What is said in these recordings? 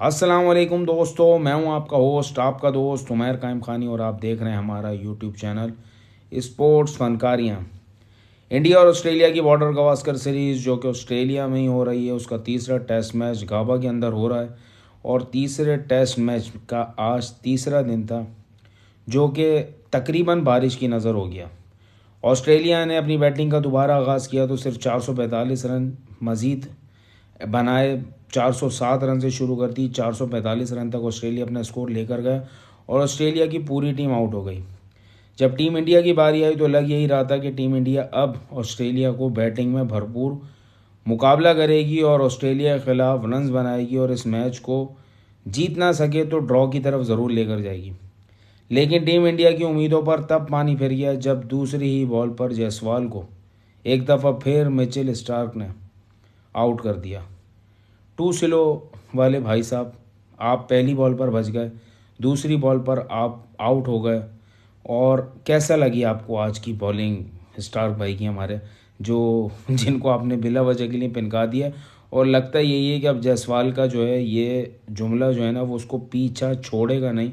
अस्सलाम वालेकुम दोस्तों, मैं हूं आपका होस्ट, आपका दोस्त उमैर कायम खानी और आप देख रहे हैं हमारा यूट्यूब चैनल स्पोर्ट्स फनकारियाँ। इंडिया और ऑस्ट्रेलिया की बॉर्डर गवास्कर सीरीज़ जो कि ऑस्ट्रेलिया में ही हो रही है, उसका तीसरा टेस्ट मैच गाबा के अंदर हो रहा है और तीसरे टेस्ट मैच का आज तीसरा दिन था जो कि तकरीबन बारिश की नज़र हो गया। ऑस्ट्रेलिया ने अपनी बैटिंग का दोबारा आगाज़ किया तो सिर्फ 445 रन मज़ीद बनाए। 407 रन से शुरू कर दी, 445 रन तक ऑस्ट्रेलिया अपना स्कोर लेकर गया और ऑस्ट्रेलिया की पूरी टीम आउट हो गई। जब टीम इंडिया की बारी आई तो लग यही रहा था कि टीम इंडिया अब ऑस्ट्रेलिया को बैटिंग में भरपूर मुकाबला करेगी और ऑस्ट्रेलिया के खिलाफ रन्स बनाएगी और इस मैच को जीत ना सके तो ड्रॉ की तरफ ज़रूर लेकर जाएगी। लेकिन टीम इंडिया की उम्मीदों पर तब पानी फिर गया जब दूसरी ही बॉल पर जायसवाल को एक दफ़ा फिर मिचेल स्टार्क ने आउट कर दिया। टू स्लो वाले भाई साहब, आप पहली बॉल पर बच गए, दूसरी बॉल पर आप आउट हो गए। और कैसा लगी आपको आज की बॉलिंग स्टार्क भाई की, हमारे जो जिनको आपने बिला वजह के लिए पिनका दिया। और लगता यही है कि अब जायसवाल का जो है ये जुमला जो है ना वो उसको पीछा छोड़ेगा नहीं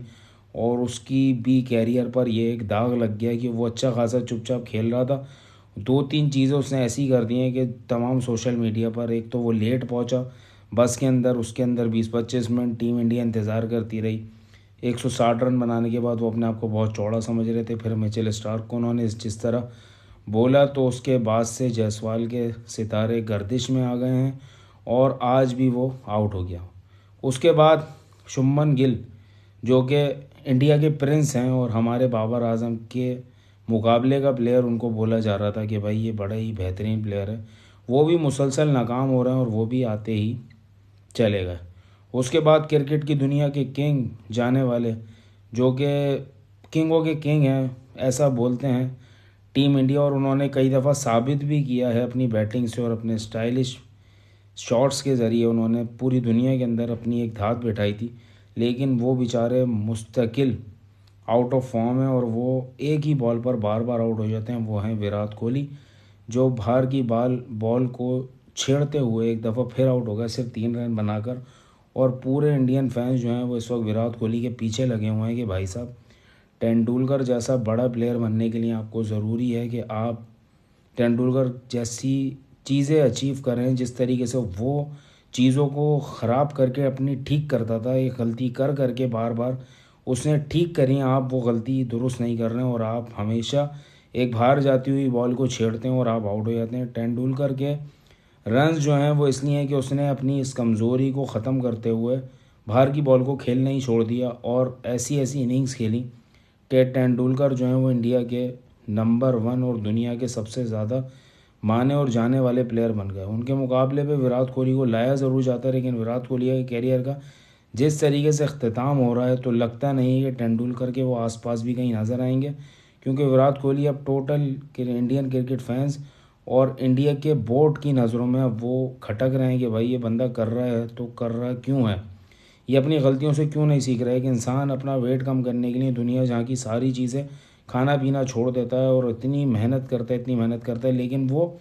और उसकी भी कैरियर पर ये एक दाग लग गया कि वो अच्छा खासा चुपचाप खेल रहा था। दो तीन चीज़ें उसने ऐसी कर दी हैं कि तमाम सोशल मीडिया पर, एक तो वो लेट पहुंचा बस के अंदर, उसके अंदर 20-25 मिनट टीम इंडिया इंतज़ार करती रही। 160 रन बनाने के बाद वो अपने आप को बहुत चौड़ा समझ रहे थे। फिर मिचेल स्टार्क को उन्होंने जिस तरह बोला तो उसके बाद से जायसवाल के सितारे गर्दिश में आ गए हैं और आज भी वो आउट हो गया। उसके बाद शुभमन गिल जो कि इंडिया के प्रिंस हैं और हमारे बाबर आजम के मुकाबले का प्लेयर उनको बोला जा रहा था कि भाई ये बड़ा ही बेहतरीन प्लेयर है, वो भी मुसलसल नाकाम हो रहे हैं और वो भी आते ही चले गए। उसके बाद क्रिकेट की दुनिया के किंग जाने वाले जो कि किंगों के किंग हैं ऐसा बोलते हैं टीम इंडिया, और उन्होंने कई दफ़ा साबित भी किया है अपनी बैटिंग से और अपने स्टाइलिश शॉट्स के ज़रिए उन्होंने पूरी दुनिया के अंदर अपनी एक धाक बिठाई थी। लेकिन वो बेचारे मुस्तकिल आउट ऑफ फॉर्म है और वो एक ही बॉल पर बार बार आउट हो जाते हैं। वो हैं विराट कोहली जो बाहर की बॉल को छेड़ते हुए एक दफ़ा फिर आउट हो गया सिर्फ 3 रन बनाकर। और पूरे इंडियन फैंस जो हैं वो इस वक्त विराट कोहली के पीछे लगे हुए हैं कि भाई साहब तेंदुलकर जैसा बड़ा प्लेयर बनने के लिए आपको ज़रूरी है कि आप तेंदुलकर जैसी चीज़ें अचीव करें। जिस तरीके से वो चीज़ों को ख़राब करके अपनी ठीक करता था, एक गलती कर करके बार बार उसने ठीक करी, आप वो गलती दुरुस्त नहीं कर रहे हैं और आप हमेशा एक बाहर जाती हुई बॉल को छेड़ते हैं और आप आउट हो जाते हैं। तेंदुलकर के रन्स जो हैं वो इसलिए हैं कि उसने अपनी इस कमज़ोरी को ख़त्म करते हुए बाहर की बॉल को खेलना ही छोड़ दिया और ऐसी ऐसी इनिंग्स खेली कि तेंदुलकर जो हैं वो इंडिया के नंबर 1 और दुनिया के सबसे ज़्यादा माने और जाने वाले प्लेयर बन गए। उनके मुकाबले पे विराट कोहली को लाया ज़रूर जाता है, लेकिन विराट कोहली के कैरियर का जिस तरीके से अख्ताम हो रहा है तो लगता नहीं है कि तेंदुलकर के वो आसपास भी कहीं नज़र आएंगे, क्योंकि विराट कोहली अब टोटल इंडियन क्रिकेट फैंस और इंडिया के बोर्ड की नज़रों में अब वो खटक रहे हैं कि भाई ये बंदा कर रहा है तो कर रहा क्यों है, ये अपनी गलतियों से क्यों नहीं सीख रहा है। कि इंसान अपना वेट कम करने के लिए दुनिया जहाँ की सारी चीज़ें खाना पीना छोड़ देता है और इतनी मेहनत करता है, इतनी मेहनत करता है, लेकिन वो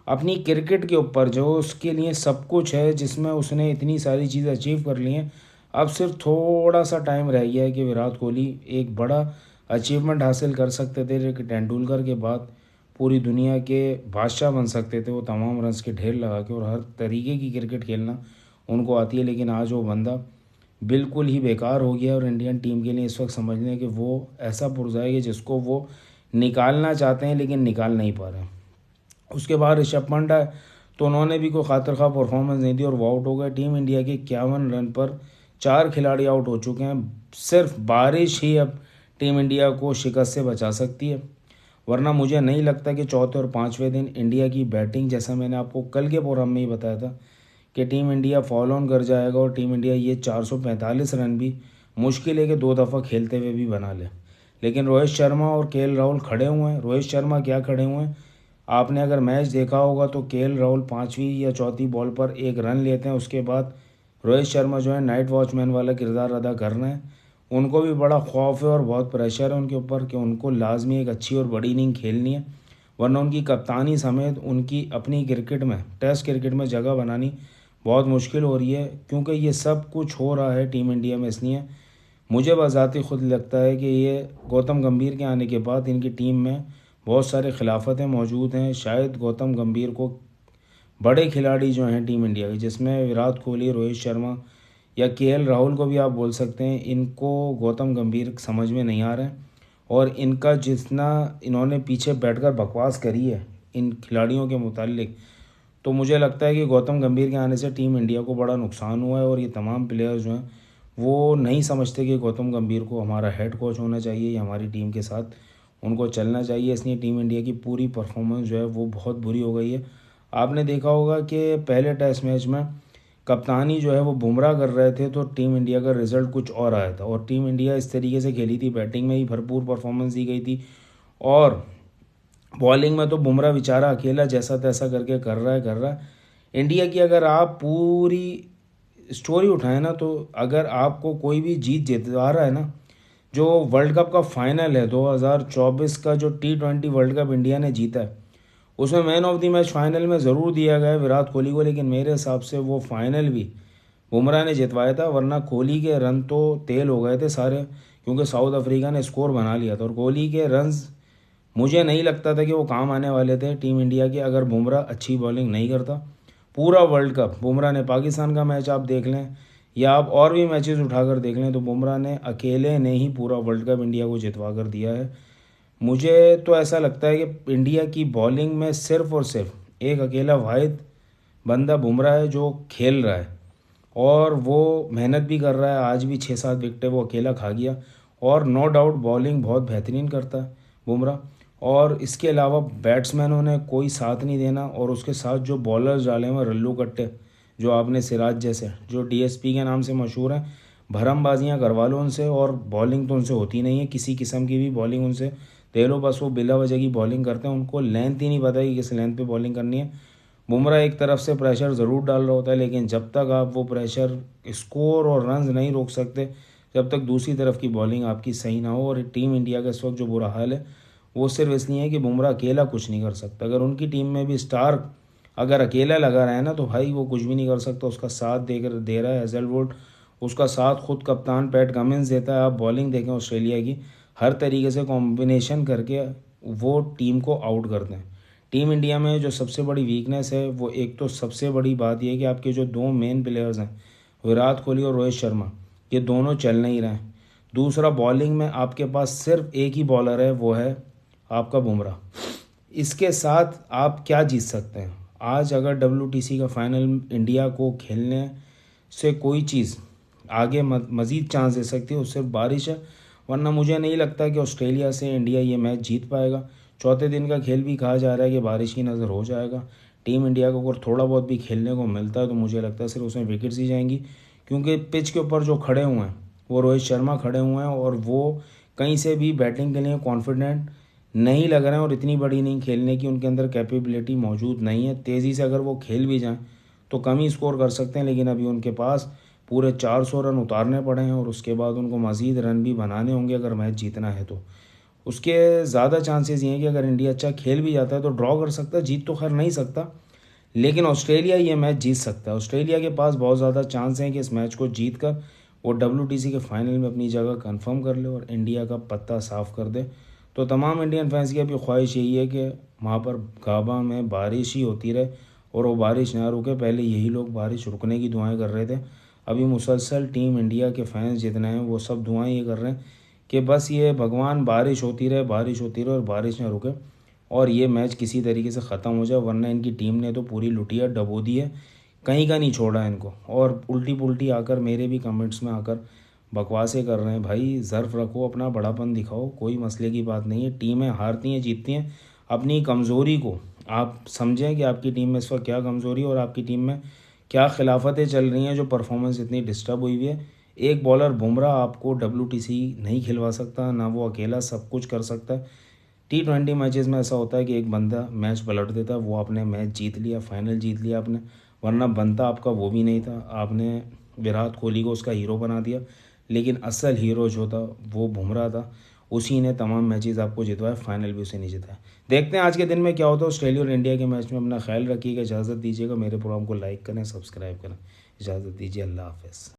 अपनी क्रिकेट के ऊपर जो उसके लिए सब कुछ है, जिसमें उसने इतनी सारी चीज़ें अचीव कर ली हैं, अब सिर्फ थोड़ा सा टाइम रह गया है कि विराट कोहली एक बड़ा अचीवमेंट हासिल कर सकते थे जो कि तेंदुलकर के बाद पूरी दुनिया के बादशाह बन सकते थे। वो तमाम रन्स के ढेर लगा के और हर तरीके की क्रिकेट खेलना उनको आती है, लेकिन आज वो बंदा बिल्कुल ही बेकार हो गया और इंडियन टीम के लिए इस वक्त समझ लें कि वो ऐसा पुर्जा है कि जिसको वो निकालना चाहते हैं लेकिन निकाल नहीं पा रहे हैं। उसके बाद ऋषभ पंत है तो उन्होंने भी कोई खातिर खा परफॉर्मेंस नहीं दी और वो आउट हो गए। टीम इंडिया के 51 रन पर 4 खिलाड़ी आउट हो चुके हैं। सिर्फ बारिश ही अब टीम इंडिया को शिकस्त से बचा सकती है, वरना मुझे नहीं लगता कि चौथे और पाँचवें दिन इंडिया की बैटिंग, जैसा मैंने आपको कल के प्रोग्राम में ही बताया था कि टीम इंडिया फॉलो ऑन कर जाएगा और टीम इंडिया ये 445 रन भी मुश्किल है कि 2 दफ़ा खेलते हुए भी बना ले। लेकिन रोहित शर्मा और केएल राहुल खड़े हुए हैं। रोहित शर्मा क्या खड़े हुए हैं, आपने अगर मैच देखा होगा तो केएल राहुल 5वीं या चौथी बॉल पर 1 रन लेते हैं। उसके बाद रोहित शर्मा जो है नाइट वॉचमैन वाला किरदार अदा कर रहे हैं। उनको भी बड़ा खौफ है और बहुत प्रेशर है उनके ऊपर कि उनको लाजमी एक अच्छी और बड़ी इनिंग खेलनी है, वरना उनकी कप्तानी समेत उनकी अपनी क्रिकेट में, टेस्ट क्रिकेट में जगह बनानी बहुत मुश्किल हो रही है, क्योंकि ये सब कुछ हो रहा है टीम इंडिया में इसलिए मुझे बज़ाती खुद लगता है कि ये गौतम गंभीर के आने के बाद इनकी टीम में बहुत सारे खिलाफतें मौजूद हैं। शायद गौतम गंभीर को बड़े खिलाड़ी जो हैं टीम इंडिया के, जिसमें विराट कोहली, रोहित शर्मा या केएल राहुल को भी आप बोल सकते हैं, इनको गौतम गंभीर समझ में नहीं आ रहे हैं। और इनका जितना इन्होंने पीछे बैठकर बकवास करी है इन खिलाड़ियों के मुतालिक, तो मुझे लगता है कि गौतम गंभीर के आने से टीम इंडिया को बड़ा नुकसान हुआ है। और ये तमाम प्लेयर्स जो हैं वो नहीं समझते कि गौतम गंभीर को हमारा हेड कोच होना चाहिए या हमारी टीम के साथ उनको चलना चाहिए। इसलिए टीम इंडिया की पूरी परफॉर्मेंस जो है वो बहुत बुरी हो गई है। आपने देखा होगा कि पहले टेस्ट मैच में कप्तानी जो है वो बुमराह कर रहे थे, तो टीम इंडिया का रिज़ल्ट कुछ और आया था। और टीम इंडिया इस तरीके से खेली थी, बैटिंग में ही भरपूर परफॉर्मेंस दी गई थी, और बॉलिंग में तो बुमराह बेचारा अकेला जैसा तैसा करके कर रहा है। इंडिया की अगर आप पूरी स्टोरी उठाएं ना, तो अगर आपको कोई भी जीत जितवा रहा है ना, जो वर्ल्ड कप का फाइनल है 2024 का, जो T20 वर्ल्ड कप इंडिया ने जीता है, उसमें man of the match final में ज़रूर दिया गया है विराट कोहली को, लेकिन मेरे हिसाब से वो फाइनल भी बुमराह ने जितवाया था। वरना कोहली के रन तो तेल हो गए थे सारे, क्योंकि साउथ अफ्रीका ने स्कोर बना लिया था। और कोहली के रन्स मुझे नहीं लगता था कि वो काम आने वाले थे टीम इंडिया के, अगर बुमराह अच्छी बॉलिंग नहीं करता। पूरा वर्ल्ड कप बुमराह ने, पाकिस्तान का मैच आप देख लें या आप और भी मैचेस उठाकर देख लें, तो बुमराह ने अकेले ने ही पूरा वर्ल्ड कप इंडिया को जितवा कर दिया है। मुझे तो ऐसा लगता है कि इंडिया की बॉलिंग में सिर्फ और सिर्फ एक अकेला वाहिद बंदा बुमराह है जो खेल रहा है, और वो मेहनत भी कर रहा है। आज भी 6-7 विकेटें वो अकेला खा गया, और नो डाउट बॉलिंग बहुत बेहतरीन करता है बुमराह। और इसके अलावा बैट्समैनों ने कोई साथ नहीं देना, और उसके साथ जो बॉलर्स डाले हुए रल्लू कट्टे, जो आपने सिराज जैसे जो डीएसपी के नाम से मशहूर हैं, भरमबाजियाँ करवा लो उनसे, और बॉलिंग तो उनसे होती नहीं है किसी किस्म की भी बॉलिंग उनसे दे लो, बस वो बिला वजह की बॉलिंग करते हैं। उनको लेंथ ही नहीं पता कि किस लेंथ पे बॉलिंग करनी है। बुमराह एक तरफ से प्रेशर ज़रूर डाल रहा होता है, लेकिन जब तक आप वो प्रेशर, स्कोर और रन्स नहीं रोक सकते, जब तक दूसरी तरफ की बॉलिंग आपकी सही ना हो। और टीम इंडिया का इस वक्त जो बुरा हाल है वो सिर्फ इसलिए है कि बुमराह अकेला कुछ नहीं कर सकता। अगर उनकी टीम में भी स्टार अगर अकेला लगा रहा है ना, तो भाई वो कुछ भी नहीं कर सकता। उसका साथ दे रहा है हेजलवुड, उसका साथ खुद कप्तान पैट कमिंस देता है। आप बॉलिंग देखें ऑस्ट्रेलिया की, हर तरीके से कॉम्बिनेशन करके वो टीम को आउट करते हैं। टीम इंडिया में जो सबसे बड़ी वीकनेस है, वो एक तो सबसे बड़ी बात यह है कि आपके जो दो मेन प्लेयर्स हैं, विराट कोहली और रोहित शर्मा, ये दोनों चल नहीं रहे हैं। दूसरा, बॉलिंग में आपके पास सिर्फ एक ही बॉलर है, वो है आपका बुमराह। इसके साथ आप क्या जीत सकते हैं? आज अगर WTC का फाइनल इंडिया को खेलने से कोई चीज़ आगे मज़ीद चांस दे सकती है, वो सिर्फ बारिश है। वरना मुझे नहीं लगता कि ऑस्ट्रेलिया से इंडिया ये मैच जीत पाएगा। चौथे दिन का खेल भी कहा जा रहा है कि बारिश की नज़र हो जाएगा। टीम इंडिया को अगर थोड़ा बहुत भी खेलने को मिलता है, तो मुझे लगता है सिर्फ उसमें विकेट्स ही जाएंगी, क्योंकि पिच के ऊपर जो खड़े हुए हैं वो रोहित शर्मा खड़े हुए हैं, और वो कहीं से भी बैटिंग के लिए कॉन्फिडेंट नहीं लग रहे हैं, और इतनी बड़ी नहीं खेलने की उनके अंदर कैपेबिलिटी मौजूद नहीं है। तेज़ी से अगर वो खेल भी जाएं तो कम ही स्कोर कर सकते हैं, लेकिन अभी उनके पास पूरे 400 रन उतारने पड़े हैं, और उसके बाद उनको मज़ीद रन भी बनाने होंगे अगर मैच जीतना है तो। उसके ज़्यादा चांसेस ये हैं कि अगर इंडिया अच्छा खेल भी जाता है तो ड्रॉ कर सकता है, जीत तो खैर नहीं सकता, लेकिन ऑस्ट्रेलिया ये मैच जीत सकता है। ऑस्ट्रेलिया के पास बहुत ज़्यादा चांस हैं कि इस मैच को जीत कर वो WTC के फाइनल में अपनी जगह कंफर्म कर ले और इंडिया का पत्ता साफ कर दे। तो तमाम इंडियन फैंस की अभी ख्वाहिश यही है कि वहाँ पर गाबा में बारिश ही होती रहे, और वो बारिश ना रुके। पहले यही लोग बारिश रुकने की दुआएं कर रहे थे, अभी मुसलसल टीम इंडिया के फैंस जितने हैं वो सब दुआएं ये कर रहे हैं कि बस ये भगवान बारिश होती रहे, बारिश होती रहे और बारिश ना रुके, और ये मैच किसी तरीके से ख़त्म हो जाए। वरना इनकी टीम ने तो पूरी लुटिया डबो दी है, कहीं का नहीं छोड़ा है इनको। और उल्टी पुल्टी आकर मेरे भी कमेंट्स में आकर बकवासें कर रहे हैं। भाई ज़र्फ रखो, अपना बड़ापन दिखाओ, कोई मसले की बात नहीं है। टीमें हारती हैं जीतती हैं, अपनी कमज़ोरी को आप समझें कि आपकी टीम में इस वक्त क्या कमज़ोरी है और आपकी टीम में क्या खिलाफतें चल रही हैं जो परफॉर्मेंस इतनी डिस्टर्ब हुई हुई है। एक बॉलर बुमराह आपको WTC नहीं खिलवा सकता, ना वो अकेला सब कुछ कर सकता है। T20 मैचेस में ऐसा होता है कि एक बंदा मैच पलट देता है, वो आपने मैच जीत लिया, फाइनल जीत लिया आपने, वरना बनता आपका वो भी नहीं था। आपने विराट कोहली को उसका हीरो बना दिया, लेकिन असल हीरो जो था वो बुमराह था। उसी ने तमाम मैचेस आपको जितवाए, फाइनल भी उसी ने जिताया। देखते हैं आज के दिन में क्या होता है ऑस्ट्रेलिया और इंडिया के मैच में। अपना ख्याल रखिएगा, इजाज़त दीजिएगा, मेरे प्रोग्राम को लाइक करें, सब्सक्राइब करें। इजाज़त दीजिए, अल्लाह हाफ़िज़।